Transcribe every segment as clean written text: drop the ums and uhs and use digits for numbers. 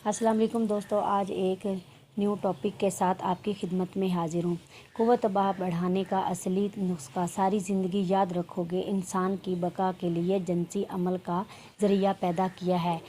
अस्सलाम वालेकुम दोस्तों, आज एक न्यू टॉपिक के साथ आपकी खिदमत में हाजिर हूँ। क़ुव्वत बढ़ाने का असली नुस्खा सारी ज़िंदगी याद रखोगे। इंसान की बका के लिए जिनसी अमल का ज़रिया पैदा किया है,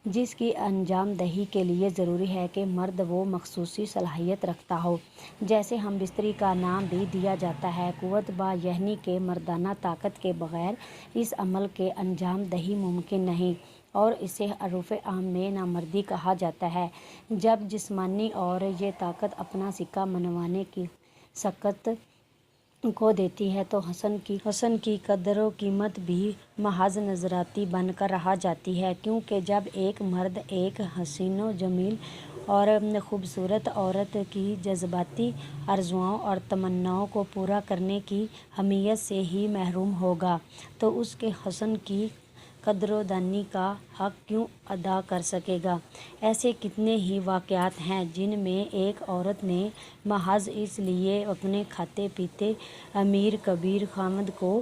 जिसकी अंजाम दही के लिए ज़रूरी है कि मर्द वो मखसूसी सलाहियत रखता हो। जैसे हम बिस्तरी का नाम भी दिया जाता है। क़ुव्वत यानी कि मर्दाना ताकत के बग़ैर इस अमल के अंजाम दही मुमकिन नहीं, और इसे अरूफ़ आम में नामर्दी कहा जाता है। जब जिस्मानी और ये ताकत अपना सिक्का मनवाने की सकत को देती है तो हसन की कदर व कीमत भी महज नज़राती बन कर रह जाती है, क्योंकि जब एक मर्द एक हसीनो जमील और ख़ूबसूरत औरत की जज्बाती आरज़ुओं और तमन्नाओं को पूरा करने की अहमियत से ही महरूम होगा, तो उसके हसन की कदरोदानी का हक़ क्यों अदा कर सकेगा। ऐसे कितने ही वाक़यात हैं जिनमें एक औरत ने महज इसलिए अपने खाते पीते अमीर कबीर खामद को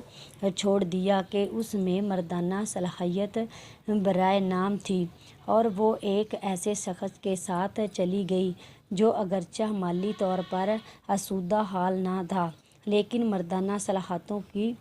छोड़ दिया कि उसमें मर्दाना सलाहियत बराए नाम थी, और वो एक ऐसे शख्स के साथ चली गई जो अगरचे माली तौर पर आसूदा हाल ना था, लेकिन मर्दाना सलाहियतों की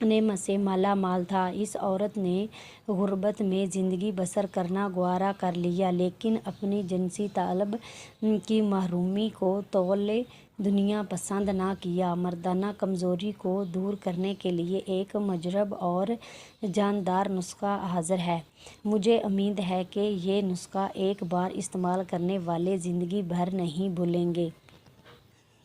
नेमत से माला माल था। इस औरत ने गुर्बत में ज़िंदगी बसर करना गवारा कर लिया, लेकिन अपनी जिनसी तलब की महरूमी को तौले दुनिया पसंद ना किया। मर्दाना कमज़ोरी को दूर करने के लिए एक मुजरब और जानदार नुस्खा हाज़िर है। मुझे उम्मीद है कि ये नुस्खा एक बार इस्तेमाल करने वाले ज़िंदगी भर नहीं भूलेंगे।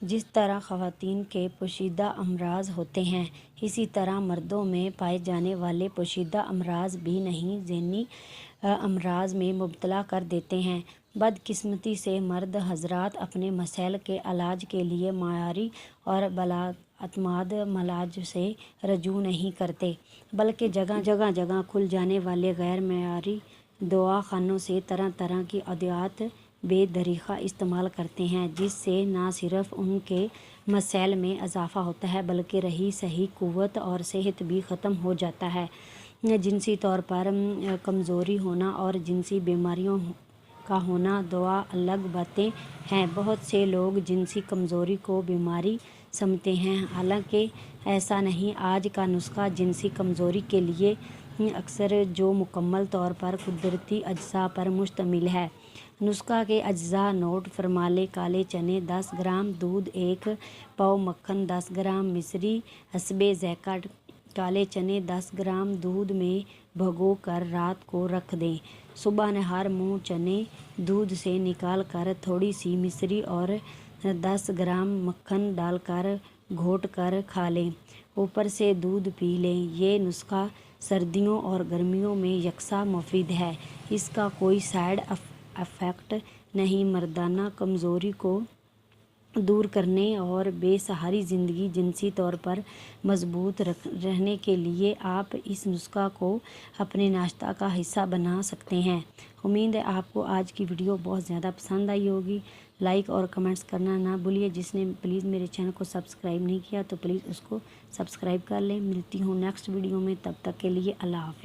जिस तरह ख़वातीन के पोशीदा अमराज होते हैं, इसी तरह मर्दों में पाए जाने वाले पोशीदा अमराज भी नहीं ज़हनी अमराज में मुब्तला कर देते हैं। बदकिस्मती से मर्द हज़रात अपने मसैल के इलाज के लिए मायारी और बालाअतमाद मलाज से रजू नहीं करते, बल्कि जगह खुल जाने वाले गैर मायारी दवा खानों से तरह तरह की अद्वियात बेदरीका इस्तेमाल करते हैं, जिससे ना सिर्फ उनके मसैल में इजाफ़ा होता है बल्कि रही सही क़ुव्वत और सेहत भी ख़त्म हो जाता है। जिनसी तौर पर कमज़ोरी होना और जिनसी बीमारियों का होना दो अलग बातें हैं। बहुत से लोग जिनसी कमज़ोरी को बीमारी समझते हैं, हालांकि ऐसा नहीं। आज का नुस्खा जिनसी कमज़ोरी के लिए अक्सर जो मुकम्मल तौर पर कुदरती अज्जा पर मुश्तमिल है। नुस्खा के अज्जा नोट फरमा लें। काले चने 10 ग्राम, दूध 1 पाव, मक्खन 10 ग्राम, मिस्री हस्बे ज़ायक़ा। काले चने 10 ग्राम दूध में भिगो कर रात को रख दें। सुबह नहार मुँह चने दूध से निकाल कर थोड़ी सी मिस्री और 10 ग्राम मक्खन डालकर घोट कर खा लें। ऊपर से दूध पी लें। ये नुस्खा सर्दियों और गर्मियों में यकसा मुफीद है। इसका कोई साइड इफ़ेक्ट नहीं। मर्दाना कमज़ोरी को दूर करने और बेसहारी ज़िंदगी जिनसी तौर पर मजबूत रहने के लिए आप इस नुस्खा को अपने नाश्ता का हिस्सा बना सकते हैं। उम्मीद है आपको आज की वीडियो बहुत ज़्यादा पसंद आई होगी। लाइक और कमेंट्स करना ना भूलिए। जिसने प्लीज़ मेरे चैनल को सब्सक्राइब नहीं किया तो प्लीज़ उसको सब्सक्राइब कर लें। मिलती हूँ नेक्स्ट वीडियो में, तब तक के लिए अल्लाह हाफ़िज़।